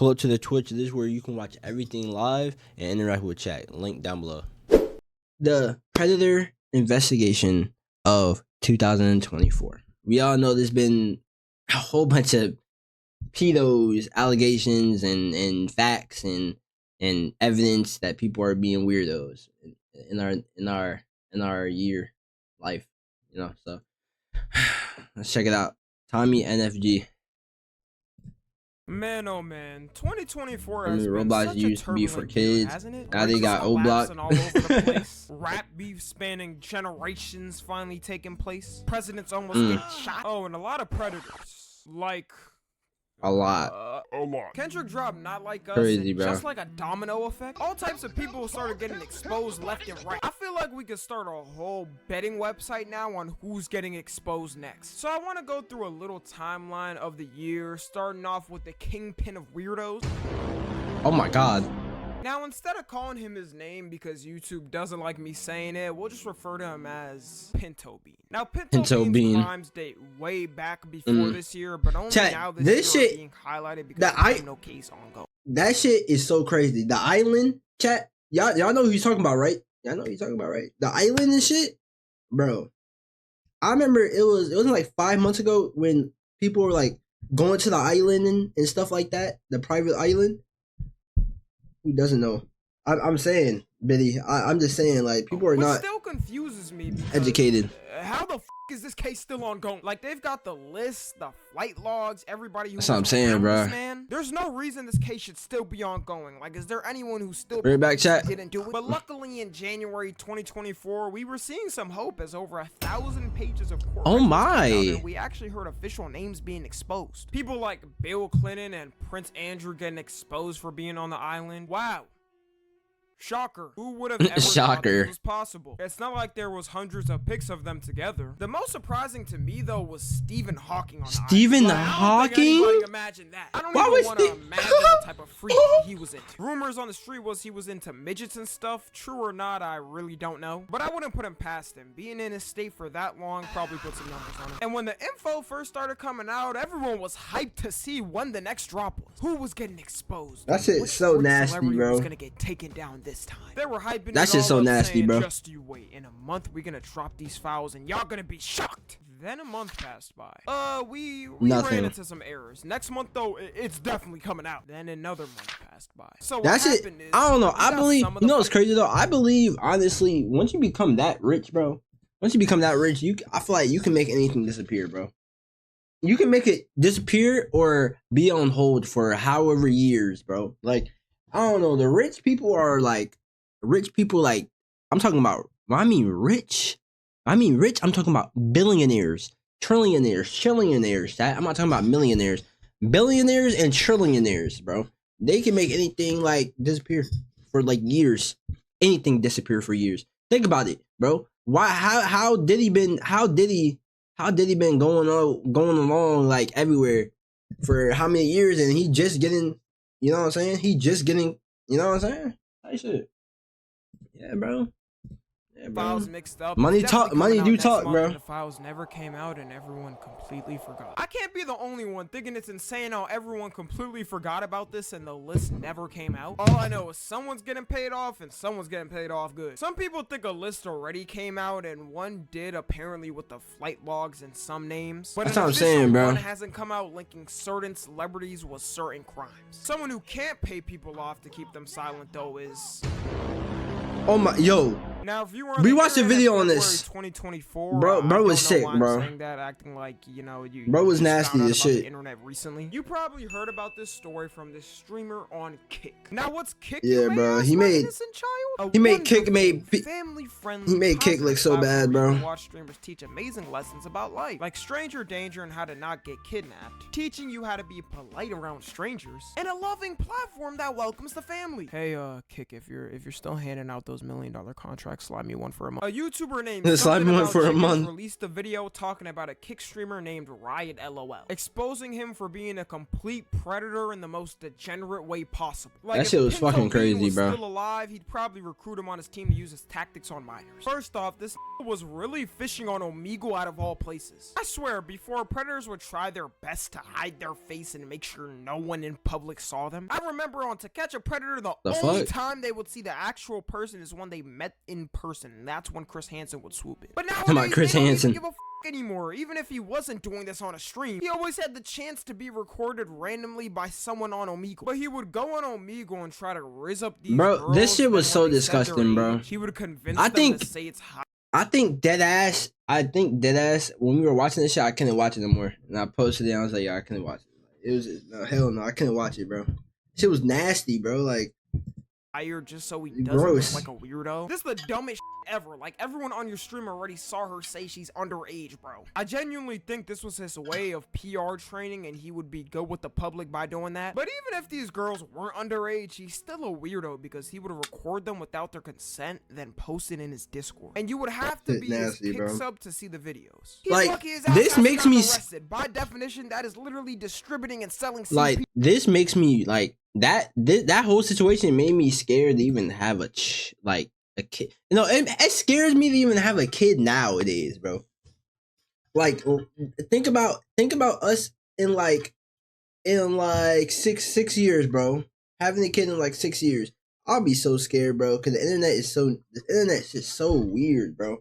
Pull up to the Twitch. This is where you can watch everything live and interact with chat. Link down below. The Predator investigation of 2024. We all know there's been a whole bunch of pedos, allegations, and facts and evidence that people are being weirdos in our year life. So let's check it out. Tommy NFG. Man, oh man, 2024 I has mean, been Roblox such used a to be for turbulent year, kids. hasn't it? Now they got Racists O-Block. collapsing all over the place. Rap beef spanning generations finally taking place. Presidents almost get shot. Oh, and a lot of predators. Like... A lot. Kendrick dropped Not Like Us, Crazy, and bro. just like a domino effect, all types of people started getting exposed left and right. I feel like we could start a whole betting website now on who's getting exposed next. So I want to go through a little timeline of the year, starting off with the kingpin of weirdos. Oh my god. Now, instead of calling him his name because YouTube doesn't like me saying it, we'll just refer to him as Pinto Bean. Now, Pinto Bean's crimes date way back before this year, but only Chat, now this year shit- are being highlighted because there's no case ongoing. That shit is so crazy. The island, chat. Y'all know who he's talking about, right? Y'all know who he's talking about, right? The island and shit, bro. I remember it wasn't like 5 months ago when people were like going to the island and stuff like that, the private island. Who doesn't know? I'm saying, Biddy. I'm just saying, like, people are Which not still confuses me because, educated. How the f is this case still ongoing? Like, they've got the list, the flight logs, everybody who That's what I'm was saying, around bruh. this man. There's no reason this case should still be ongoing. Like, is there anyone who still Bring it back, chat. didn't do it? But luckily, in January 2024, we were seeing some hope as over 1,000 pages of court Oh records my. came out, and we actually heard official names being exposed. People like Bill Clinton and Prince Andrew getting exposed for being on the island. Wow. Shocker. Who would have ever thought Shocker. this was possible? It's not like there was hundreds of pics of them together. The most surprising to me, though, was Stephen Hawking on the island. Stephen Like, I don't think Hawking? anybody imagined that. I don't Why even was want to Steve- imagine what type of freak he was into. Rumors on the street was he was into midgets and stuff. True or not, I really don't know. But I wouldn't put him past him. Being in his state for that long probably put some numbers on him. And when the info first started coming out, everyone was hyped to see when the next drop was. Who was getting exposed? That shit's Which so freak nasty, celebrity bro. was gonna get taken down this time. They were hyping That it shit's all so up, nasty, saying, bro. Just you wait. In a month, we're gonna drop these files, and y'all gonna be shocked. Then a month passed by. We Nothing. ran into some errors. Next month, though, it's definitely coming out. Then another month passed by. So what That's it. happened is, I don't know. we I got believe. some of You the know what's crazy though? I believe honestly, once you become that rich, bro. Once you become that rich, I feel like you can make anything disappear, bro. You can make it disappear or be on hold for however years, bro. Like, I don't know. The rich people are like, I'm talking about, when I mean rich, I'm talking about billionaires, trillionaires. I'm not talking about millionaires. Billionaires and trillionaires, bro. They can make anything like disappear for like years. Anything disappear for years. Think about it, bro. Why? How did he been going along like everywhere for how many years? And he just getting, you know what I'm saying? He just getting, you know what I'm saying? That shit. Yeah, bro. files mixed up. Money It's talk. definitely Money coming out do next talk, month, bro. and the files never came out, and everyone completely forgot. I can't be the only one thinking it's insane how everyone completely forgot about this, and the list never came out. All I know is someone's getting paid off, and someone's getting paid off good. Some people think a list already came out, and one did apparently with the flight logs and some names. But That's an what I'm official saying, bro. one hasn't come out linking certain celebrities with certain crimes. Someone who can't pay people off to keep them silent, though, is... Oh my, yo. Now, if you were We watched a video on this. 2024, Bro I was don't know sick, why I'm bro. saying that, acting like, you know, you Bro was just nasty found out as about the shit. internet recently. You probably heard about this story from this streamer on Kick. Now, what's Kick? Yeah, you may bro, ask, he my made- innocent child? he made Kick wonderful, family-friendly, he made Kick look so positive bad, platform where you bro. can watch streamers teach amazing lessons about life, like stranger danger and how to not get kidnapped, teaching you how to be polite around strangers, and a loving platform that welcomes the family. Hey, Kick, if you're still handing out those $1 million contracts Slime Me One for a month. A YouTuber named Slime Me One for a month released a video talking about a kick streamer named Riot LOL, exposing him for being a complete predator in the most degenerate way possible. Like, that shit was fucking crazy, was bro. Still alive, he'd probably recruit him on his team to use his tactics on minors. First off, this was really fishing on Omegle out of all places. I swear, before predators would try their best to hide their face and make sure no one in public saw them. I remember on To Catch a Predator, the only time they would see the actual person is when they met in person, and that's when Chris Hansen would swoop in. But now they don't even give a f anymore. Even if he wasn't doing this on a stream, he always had the chance to be recorded randomly by someone on Omegle. But he would go on Omegle and try to rizz up these girls, this shit was so disgusting, bro. He would convince them to say it's hot. I think deadass, when we were watching this shit, I couldn't watch it no more. And I posted it, I was like, yeah, I couldn't watch it. It was, no, hell no, I couldn't watch it, bro. Shit was nasty, bro. Like, just so he doesn't look like a weirdo. This is the dumbest ever. Like, everyone on your stream already saw her say she's underage, bro. I genuinely think this was his way of PR training, and he would be good with the public by doing that. But even if these girls weren't underage, he's still a weirdo because he would record them without their consent, then post it in his Discord. And you would have to be nasty, his kick sub to see the videos. He's like, this makes me arrested. By definition, that is literally distributing and selling CP. Like, this makes me like that whole situation made me scared to even have a kid. You know, it scares me to even have a kid nowadays, bro. Like, think about us in like 6 years, bro. Having a kid in like 6 years, I'll be so scared, bro. Cause the internet's just so weird, bro.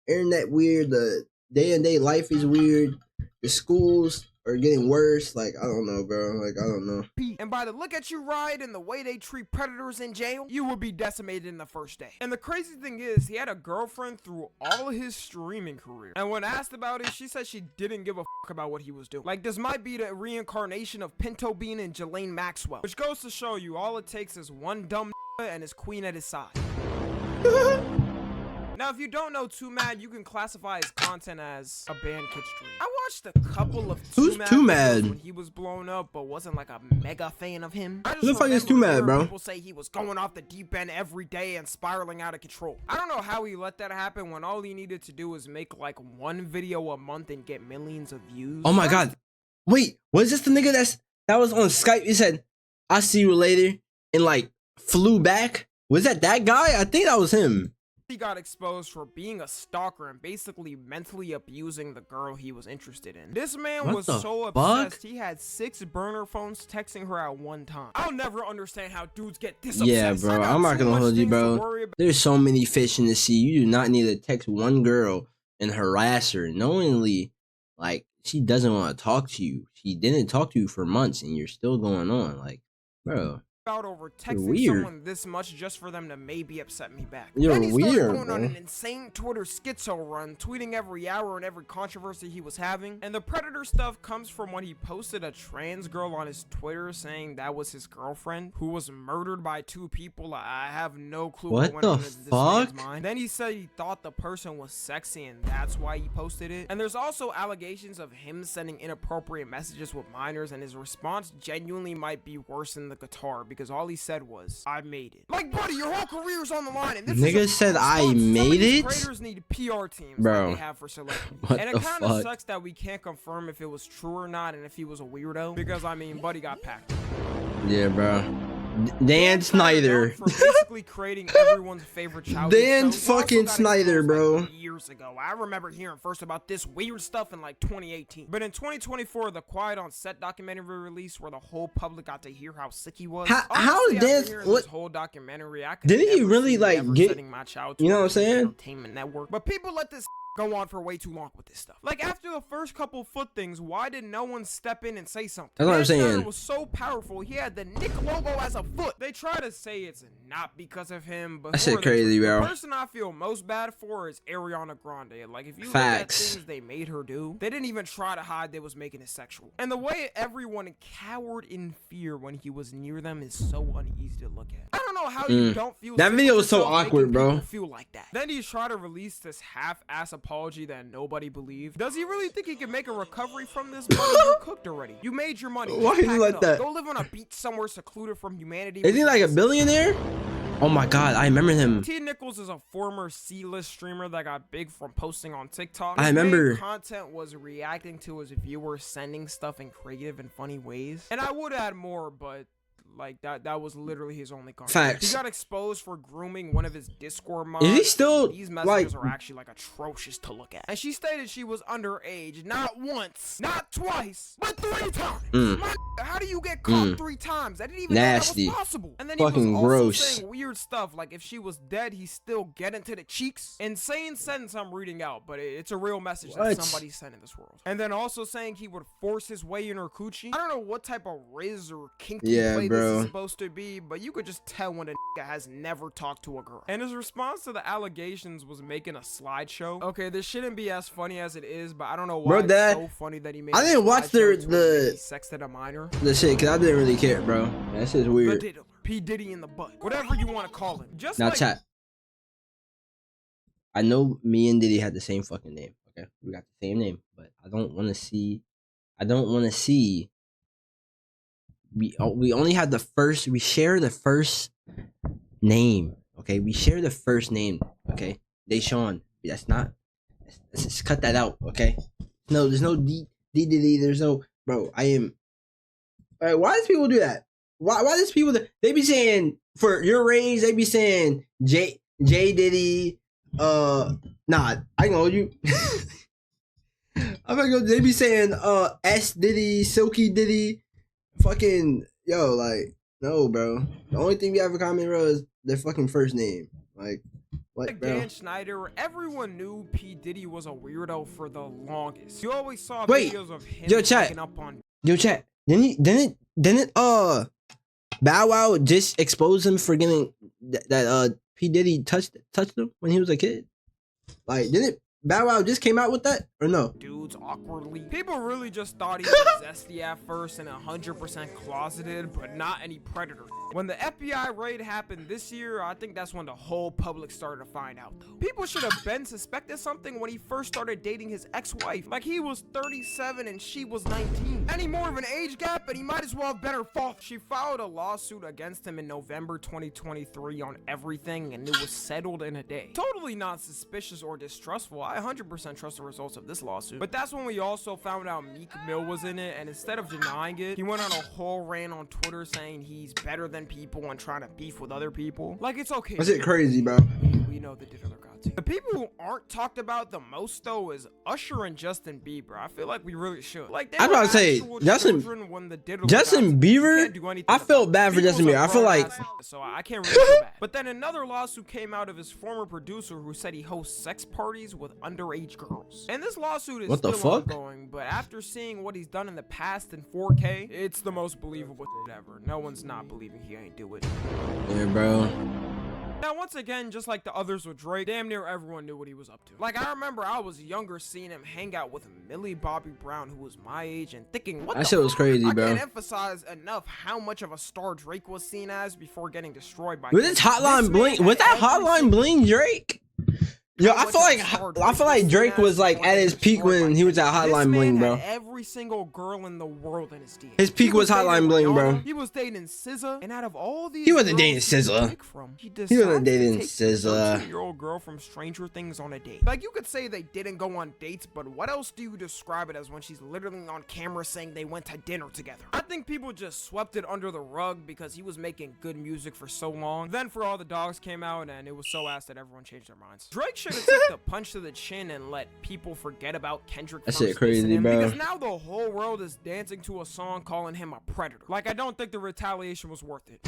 Internet weird. The day-to-day life is weird. The schools are getting worse. Like, I don't know, bro. Like, I don't know. And by the look at you, Riot, and the way they treat predators in jail, you will be decimated in the first day. And the crazy thing is, he had a girlfriend through all of his streaming career. And when asked about it, she said she didn't give a fuck about what he was doing. Like, this might be the reincarnation of Pinto Bean and Jelaine Maxwell. Which goes to show you, all it takes is one dumb and his queen at his side. Now, if you don't know Too Mad, you can classify his content as a banned kid stream. I watched a couple of Too Mad when he was blown up, but wasn't like a mega fan of him. Who the fuck is Too Mad, bro? People say he was going off the deep end every day and spiraling out of control. I don't know how he let that happen when all he needed to do was make like one video a month and get millions of views. Oh my god. Wait, was this the nigga that was on Skype? He said, "I'll see you later," and like flew back? Was that guy? I think that was him. He got exposed for being a stalker and basically mentally abusing the girl he was interested in. This man was so obsessed, he had 6 burner phones texting her at one time. I'll never understand how dudes get this obsessed. Yeah, bro, I'm not gonna hold you, bro. There's so many fish in the sea. You do not need to text one girl and harass her knowingly. Like, she doesn't want to talk to you. She didn't talk to you for months and you're still going on. Like, bro. Over texting someone this much just for them to maybe upset me back. You're then he started weird, going bro. on an insane Twitter schizo run, tweeting every hour and every controversy he was having. And the predator stuff comes from when he posted a trans girl on his Twitter saying that was his girlfriend who was murdered by 2 people. I have no clue what went on in this man's mind. Then he said he thought the person was sexy and that's why he posted it. And there's also allegations of him sending inappropriate messages with minors, and his response genuinely might be worse than the guitar, because all he said was, "I made it." Like, buddy, your whole career's on the line. And this nigga said, "I made it." Creators need PR teams, bro. Like they have for celebrities. What and it the kind of fuck? sucks that we can't confirm if it was true or not, and if he was a weirdo. Because I mean, buddy got packed. Yeah, bro. Dan Snyder. For basically creating everyone's favorite childhood Dan show. fucking Snyder, bro. Like years ago. I remember hearing first about this weird stuff in like 2018. But in 2024, the Quiet on Set documentary released where the whole public got to hear how sick he was. How is Dan? This whole documentary, I could didn't he really like get? My child you know what I'm saying? Entertainment network. But people let this go on for way too long with this stuff. Like, after the first couple foot things, why did no one step in and say something? That's what I'm saying. It was so powerful. He had the Nick logo as a foot. They try to say it's not because of him, but that shit crazy, bro. The person I feel most bad for is Ariana Grande. Like, if you look at things they made her do, they didn't even try to hide they was making it sexual. And the way everyone cowered in fear when he was near them is so uneasy to look at. I don't know how you don't feel that video was so awkward, bro. Feel like that. Then he tried to release this half-ass apology that nobody believed. Does he really think he can make a recovery from this? Buddy, you're cooked already. You made your money. Why you like that? Go live on a beach somewhere secluded from humanity. Is he like a billionaire? Oh my god, I remember him. T Nichols is a former C-list streamer that got big from posting on TikTok. I His remember. main content was reacting to his viewers sending stuff in creative and funny ways. And I would add more, but like that was literally his only content. Facts. He got exposed for grooming one of his Discord mods. Is he still These messages like? are actually like atrocious to look at. And she stated she was underage not once, not twice, but 3 times. My, how do you get caught 3 times? I didn't even Nasty. know that was possible. And then Fucking he was also gross. saying weird stuff like if she was dead, he still get into the cheeks. Insane sentence I'm reading out, but it's a real message that What? somebody sent in this world. And then also saying he would force his way in her coochie. I don't know what type of riz or kinky play this is supposed to be, but you could just tell when a nigga has never talked to a girl. And his response to the allegations was making a slideshow. Okay, this shouldn't be as funny as it is, but I don't know why Bro, it's so funny that he made. I didn't watch the he sexted a minor. The shit, cause I didn't really care, bro. That shit's weird. The diddler, P Diddy in the butt, whatever you want to call him. Just Now like chat. I know me and Diddy had the same fucking name. Okay, we got the same name, but I don't want to see. I don't want to see. We only had the first. We share the first name. Okay, we share the first name. Okay, Deshaun. That's not. Let's just cut that out. Okay. No, there's no D Diddy. There's no bro. I am. All right, why does people do that? Why does people they be saying for your range? They be saying J Diddy. Nah, I can hold you. I'm gonna go. They be saying S Diddy, Silky Diddy, fucking yo, like no, bro. The only thing we have in common, bro, is their fucking first name. Like what, bro? Dan Schneider, everyone knew P Diddy was a weirdo for the longest. You always saw Wait, videos of him yo, chat. taking up on. Yo, chat. Didn't Bow Wow just expose him for getting that P Diddy touched him when he was a kid? Like, didn't Bow Wow just came out with that or no? Dudes awkwardly. People really just thought he was zesty at first and 100% closeted, but not any predator. When the FBI raid happened this year, I think that's when the whole public started to find out though. People should have been suspected something when he first started dating his ex-wife. Like he was 37 and she was 19. Any more of an age gap and he might as well have been her fault. She filed a lawsuit against him in November 2023 on everything and it was settled in a day. Totally not suspicious or distrustful. I 100% trust the results of this lawsuit. But that's when we also found out Meek Mill was in it, and instead of denying it, he went on a whole rant on Twitter saying he's better than people and trying to beef with other people. Like, it's okay. That's it crazy, bro. We know the diddler got to. The people who aren't talked about the most though is Usher and Justin Bieber. I feel like we really should. Like they I'm about to say Justin Bieber. I felt bad for Justin Bieber. I feel like so I can't really feel bad. But then another lawsuit came out of his former producer who said he hosts sex parties with underage girls. And this lawsuit is still ongoing, but after seeing what he's done in the past in 4K, it's the most believable shit ever. No one's not believing he ain't do it. yeah, bro. Now, once again, just like the others with Drake, damn near everyone knew what he was up to. Like, I remember I was younger seeing him hang out with Millie Bobby Brown, who was my age, and thinking, what that shit was crazy, bro. I can't emphasize enough how much of a star Drake was seen as before getting destroyed by... Was this Hotline Bling? Was that Hotline Bling Drake? Yo, I feel like Drake was like at his peak when he was at Hotline Bling, bro. Every single girl in the world in his DM. His peak was Hotline Bling, bro. He was dating SZA, and out of all these, he wasn't dating SZA. He wasn't dating SZA. 13-year-old girl from Stranger Things on a date. Like, you could say they didn't go on dates, but what else do you describe it as when she's literally on camera saying they went to dinner together? I think people just swept it under the rug because he was making good music for so long. Then For All the Dogs came out, and it was so ass that everyone changed their minds. Drake should have took the punch to the chin and let people forget about Kendrick. That shit crazy, bro. Because now the whole world is dancing to a song calling him a predator. Like, I don't think the retaliation was worth it.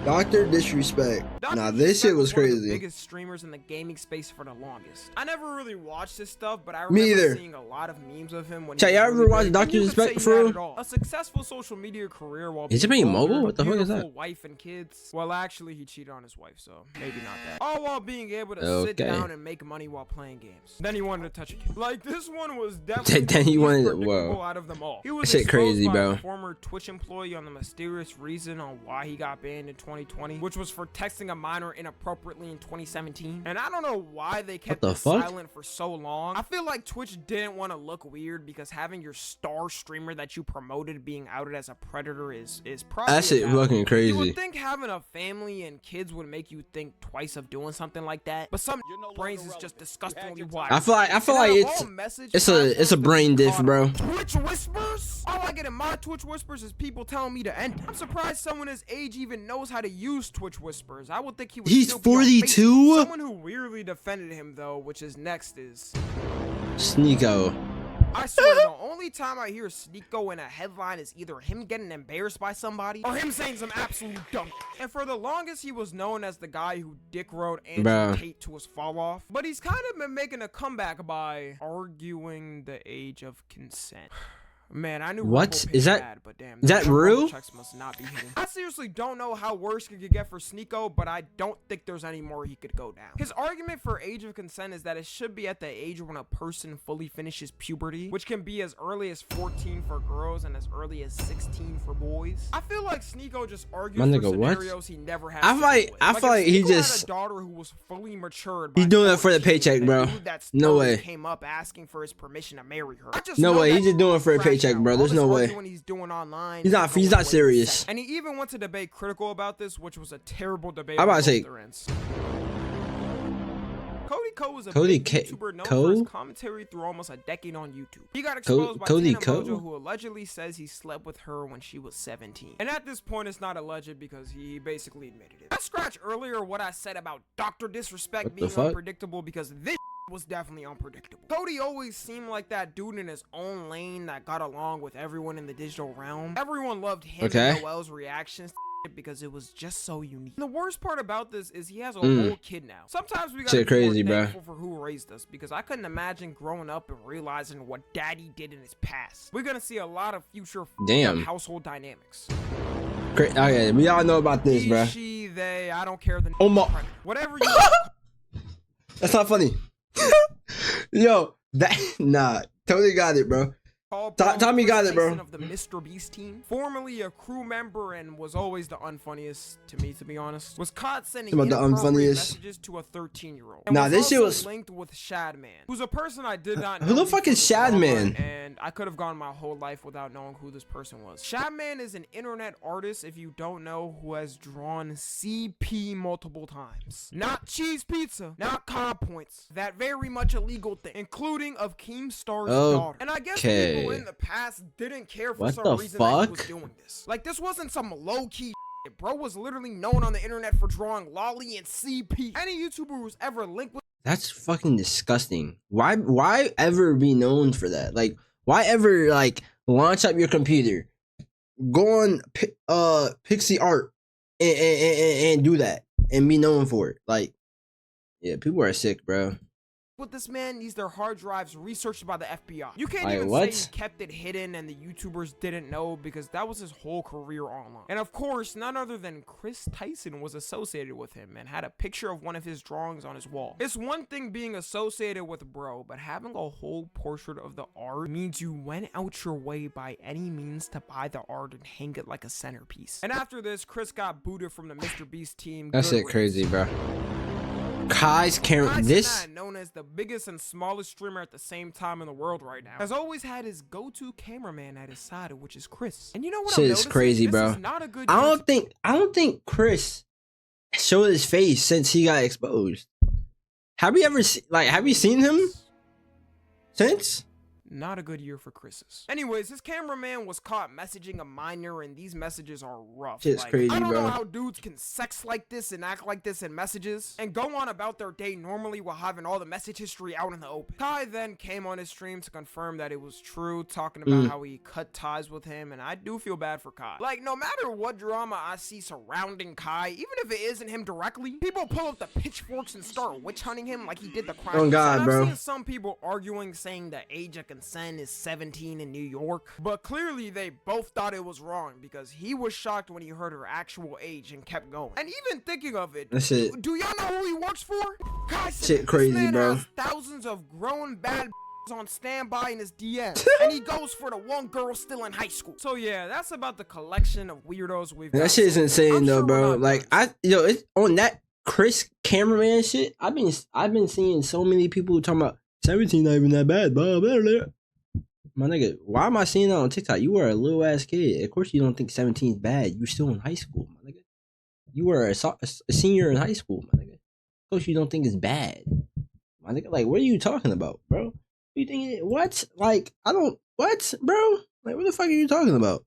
Dr. Disrespect. Nah, this shit was crazy. One of the biggest streamers in the gaming space for the longest. I never really watched his stuff, but I remember seeing a lot of memes of him when y'all ever watch Dr. Disrespect for real? A successful social media career while is it being mobile? What the fuck is that? Wife and kids. Well, actually, he cheated on his wife, so maybe not that. All while being able to sit down and make money while playing games. Then he wanted to touch a kid. Like, this one was definitely then he wanted predictable out of them all. He was shit crazy, by bro. A former Twitch employee on the mysterious reason on why he got banned in 2020. 2020, which was for texting a minor inappropriately in 2017. And I don't know why they kept the it fuck? silent for so long. I feel like Twitch didn't want to look weird because having your star streamer that you promoted being outed as a predator is probably That shit fucking You crazy. would think having a family and kids would make you think twice of doing something like that, but some brains is just disgustingly wide. I feel like it's a brain diff, bro. Twitch whispers? All I get in my Twitch whispers is people telling me to end it. I'm surprised someone his age even knows how to use Twitch whispers. I would think he would. He's still be on 42? Facebook. Someone who weirdly defended him though, which is next, is Sneeko. I swear the only time I hear Sneeko in a headline is either him getting embarrassed by somebody or him saying some absolute dumb. And for the longest, he was known as the guy who dick rode Andrew Tate to his fall off. But he's kind of been making a comeback by arguing the age of consent. Man, I knew What Rumble is that? bad, but damn, Is that the real? checks must not be hitting. I seriously don't know how worse it could get for Sneeko, but I don't think there's any more he could go down. His argument for age of consent is that it should be at the age when a person fully finishes puberty, which can be as early as 14 for girls and as early as 16 for boys. I feel like Sneeko just argues My nigga, for what? scenarios he never had. I feel like he if Sneeko just. had a daughter who was fully matured. He's by doing it for the 14, paycheck, and bro. a dude that's No 30 way. Came up asking for his permission to marry her. I just No know way. that He's just doing it for a crashed paycheck, out. bro. All There's this no way. arguing He's doing online. He's not serious. And he even went to debate Critical about this, which was a terrible debate. I'm about on to say- both their ends. Cody Ko is a Cody big K- YouTuber known Ko? for his commentary through almost a decade on YouTube. He got exposed by Cody Tana Ko? Mojo, who allegedly says he slept with her when she was 17. And at this point, it's not alleged because he basically admitted it. I scratched earlier what I said about Dr. Disrespect What the being fuck? unpredictable because this was definitely unpredictable. Cody always seemed like that dude in his own lane that got along with everyone in the digital realm. Everyone loved him and Noel's reactions because it was just so unique. And the worst part about this is he has a whole kid now. Sometimes we gotta Shit be crazy, more bro. thankful for who raised us because I couldn't imagine growing up and realizing what daddy did in his past. We're gonna see a lot of future Damn. household dynamics. Okay, we all know about this, He, bro. she, they, I don't care the Oh my. whatever you That's not funny. Yo, that nah, totally got it, bro. Paul Tommy got it, bro. Tyson of the Mr. Beast team, formerly a crew member and was always the unfunniest to me, to be honest, was caught sending About the inappropriate unfunniest. messages to a 13-year-old. Nah, this shit also was- linked with Shadman, who's a person I did not know. Who the fuck is before the drama, Shadman? And I could have gone my whole life without knowing who this person was. Shadman is an internet artist, if you don't know, who has drawn CP multiple times. Not cheese pizza, not cob points, that very much illegal thing, including of Keemstar's daughter. And I guess people in the past didn't care for What some the reason that he fuck? was doing this. Like, this wasn't some low-key shit. Bro was literally known on the internet for drawing lolly and CP. Any YouTuber who's ever linked with That's fucking disgusting. Why ever be known for that? Like, why ever like launch up your computer, go on Pixie Art and do that and be known for it? Like, yeah, people are sick, bro. this man needs their hard drives researched by the FBI. You can't Like, even what? say he kept it hidden and the YouTubers didn't know because that was his whole career online. And of course, none other than Chris Tyson was associated with him and had a picture of one of his drawings on his wall. It's one thing being associated with bro, but having a whole portrait of the art means you went out your way by any means to buy the art and hang it like a centerpiece. And after this, Chris got booted from the Mr. Beast team. That Good shit riddance. crazy, bro. Kai's camera. Kai This Cenat, known as the biggest and smallest streamer at the same time in the world right now, has always had his go-to cameraman at his side, which is Chris. And you know what shit I'm is noticing? crazy, This bro. is not a good I don't think Chris showed his face since he got exposed. Have you ever have you seen him since? Not a good year for Chris's. Anyways, his cameraman was caught messaging a minor, and these messages are rough. Shit's crazy, I don't bro. know how dudes can sex like this and act like this in messages, and go on about their day normally while having all the message history out in the open. Kai then came on his stream to confirm that it was true, talking about how he cut ties with him, and I do feel bad for Kai. Like, no matter what drama I see surrounding Kai, even if it isn't him directly, people pull up the pitchforks and start witch hunting him like he did the crime. Oh, God, And bro. I've seen some people arguing saying the age of consent is 17 in New York, but clearly they both thought it was wrong because he was shocked when he heard her actual age and kept going. And even thinking of it, That shit. do y'all know who he works for? Kai Cenat. Shit crazy, This man bro. has thousands of grown bad on standby in his DM, and he goes for the one girl still in high school. So yeah, that's about the collection of weirdos we've got. That shit is insane I'm though, sure we're bro. not Like done. it's on that Chris cameraman shit. I've been seeing so many people talking about 17 not even that bad, blah blah blah. My nigga, why am I seeing that on TikTok? You were a little ass kid. Of course you don't think 17 is bad. You're still in high school, my nigga. You were a senior in high school, my nigga. Of course you don't think it's bad. My nigga, like, what are you talking about, bro? You think what? Like, I don't what, bro? Like, what the fuck are you talking about?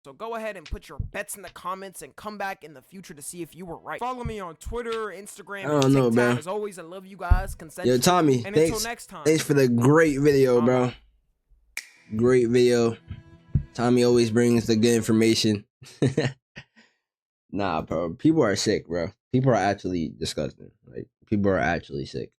So go ahead and put your bets in the comments and come back in the future to see if you were right. Follow me on Twitter, Instagram, I don't and know, TikTok. bro. As always, I love you guys. Yo, Tommy, And thanks. until next time. Thanks for the great video, bro. Great video. Tommy always brings the good information. Nah, bro. People are sick, bro. People are actually disgusting. Like, people are actually sick.